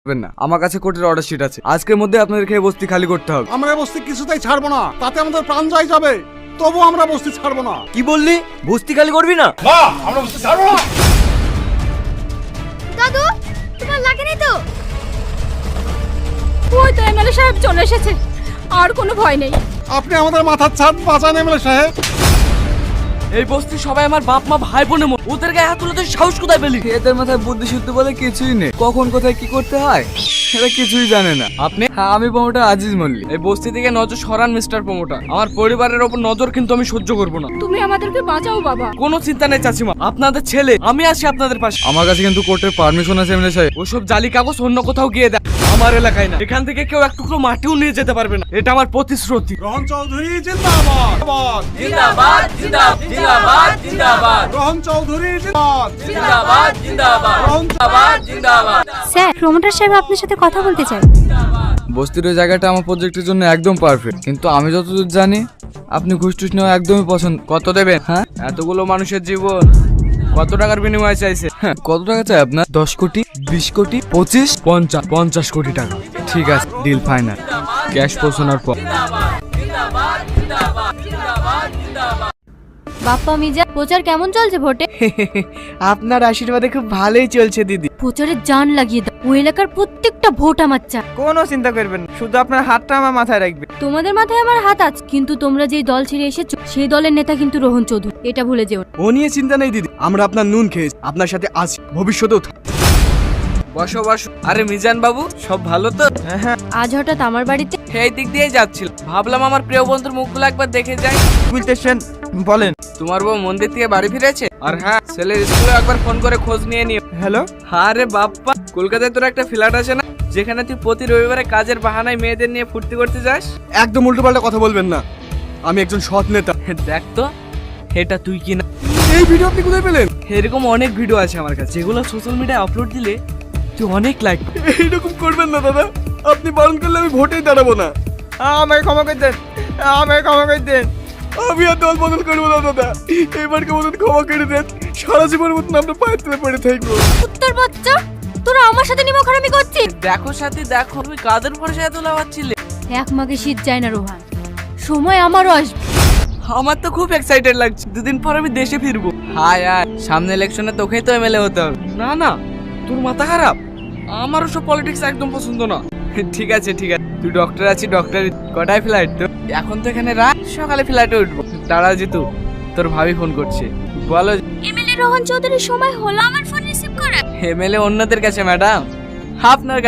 না, আমার কাছে কোর্টের অর্ডার শিট আছে। আজকের মধ্যে আপনাদেরকে এই বস্তি খালি করতে হবে। আমরা বস্তি কিছুতেই ছাড়বো না, তাতে আমাদের প্রাণ যায় যাবে, তবু আমরা বস্তি ছাড়বো না। কি বললি? বস্তি খালি করবি না? আমরা বস্তি ছাড়বো না। দাদু, তোমার লাগেনি তো? ওই তো এমএলএ সাহেব চলে এসেছে, আর কোনো ভয় নেই। আপনি আমাদের মাথার ছাদ বাঁচান এমএলএ সাহেব। এই বস্তি সবাই আমার বাপ মা ভাই বোনের মতো, ওদের গায়ে হাত তুলে সাহস কোথায় পেলি? এদের মাথায় বুদ্ধি শুদ্ধি বলে কিছুই নেই, কখন কোথায় কি করতে হয় এরা কিছুই জানে না। আপনি? হ্যাঁ, আমি প্রমোটার আজিজ মল্লিক। এই বস্তি থেকে নজর সরান মিস্টার প্রমোটার, আমার পরিবারের ওপর নজর কিন্তু আমি সহ্য করবো না। তুমি আমাদেরকে বাঁচাও বাবা। কোনো চিন্তা নেই চাচিমা, আপনাদের ছেলে আমি আছি আপনাদের পাশে। আমার কাছে কিন্তু কোর্টের পারমিশন আছে এমএলএ সাহেব। ওসব জালি কাগজ অন্য কোথাও গিয়ে দেয়, আমার এলাকায় না। এখান থেকে কেউ এক টুকরো মাটিও নিয়ে যেতে পারবে না, এটা আমার প্রতিশ্রুতি। রোহন চৌধুরী জিন্দাবাদ। জিন্দাবাদ জিন্দাবাদ জিন্দাবাদ রোহন চৌধুরী জিন্দাবাদ। জিন্দাবাদ জিন্দাবাদ রোহন জিন্দাবাদ জিন্দাবাদ। স্যার, প্রমোটার সাহেব আপনার সাথে কথা বলতে চাই। বস্তির ওই জায়গাটা আমার প্রজেক্টের জন্য একদম পারফেক্ট, কিন্তু আমি যতদূর জানি আপনি ঘুষ টুস নেওয়া একদমই পছন্দ। কত দেবেন? হ্যাঁ, এতগুলো মানুষের জীবন কত টাকার বিনিময়ে চাইছে? হ্যাঁ, কত টাকা চাই আপনার? 10 কোটি, 20 কোটি, 25, 50, 50 কোটি টাকা। ঠিক আছে, ডিল ফাইনাল। ক্যাশ পৌঁছানোর পর। বাপ্পা মিজা, প্রচার কেমন চলছে ভোটে? আপনার আশীর্বাদে খুব ভালোই চলছে দিদি। প্রচারে জান লাগিয়ে দাও, ওই এলাকার প্রত্যেকটা ভোট আমার চাই। কোনো চিন্তা করবেন না, শুধু আপনার হাতটা আমার মাথায় রাখবে। তোমাদের মাথায় আমার হাত আছে, কিন্তু তোমরা যেই দল ছেড়ে এসেছো সেই দলের নেতা কিন্তু রোহন চৌধুরী, এটা ভুলে যেও না। ও নিয়ে চিন্তা নেই দিদি, আমরা আপনার নুন খেয়েছি, আপনার সাথে আছি, ভবিষ্যতেও থাকবো। বসো বসো। আরে মিজান বাবু, সব ভালো তো? আজ হঠাৎ আমার বাড়িতে? এই দিক দিয়েই যাচ্ছিল, ভাবলাম আমার প্রিয় বন্ধুর মুখগুলো একবার দেখে যাই। বলতেছেন বলেন। তোমার বউ মন্দির থেকে বাড়ি ফিরেছে? আর হ্যাঁ, ছেলের স্কুলে একবার ফোন করে খোঁজ নিয়ে নিও। হ্যালো, আরে বাপ্পা, কলকাতায় তোর একটা ফ্ল্যাট আছে না, যেখানে তুই প্রতি রবিবারে কাজের বাহানায় মেয়েদের নিয়ে ফুর্তি করতে যাস? একদম উল্টোপাল্টা কথা বলবেন না, আমি একজন সৎ নেতা। দেখ তো, এটা তুই কি না? এই ভিডিও আপনি কোথায় পেলেন? এরকম অনেক ভিডিও আছে আমার কাছে, যেগুলো সোশ্যাল মিডিয়ায় আপলোড দিলে তুই অনেক লাইক। এইরকম করবেন না দাদা, আপনি বারণ করলে আমি ভোটেই দাঁড়াবো না। আমাকে ক্ষমা করে দেন, আমাকে ক্ষমা করে দেন, আমি আর দল বদল করবো না দাদা, এবারকে মতন ক্ষমা করে দেন, সারা জীবনের মতন আমরা পায়ের তলে পড়ে থাকবো। উত্তর বাচ্চা, তোরা আমার সাথে নিমখারামি করছিস? দেখো সাথী দেখো, তুমি কাদের ভরসায় এত লাভাচ্ছিলে? এক মাকে শীত যায় না রোহান, সময় আমারও আসবে। আমার তো খুব এক্সাইটেড লাগছে, দুদিন পর আমি দেশে ফিরবো। হায় হায়, সামনে ইলেকশনে তোকেই তো এমএলএ হতে হবে। না না, তোর মাথা খারাপ, আমারও সব পলিটিক্স একদম পছন্দ না। ঠিক আছে ঠিক আছে, তুই ডক্টর আছিস, ডক্টর কটায় ফ্লাইট তো? এখন তো এখানে রাত, সকালে ফ্লাইটে উঠবো। দাঁড়া জিতু, তোর ভাবি ফোন করছে, বলো। এমএলএ রোহন চৌধুরীর সময় হলো আমার ফোন রিসিভ করার। এমএলএ অন্যদের কাছে ম্যাডাম, আপনার কাছে।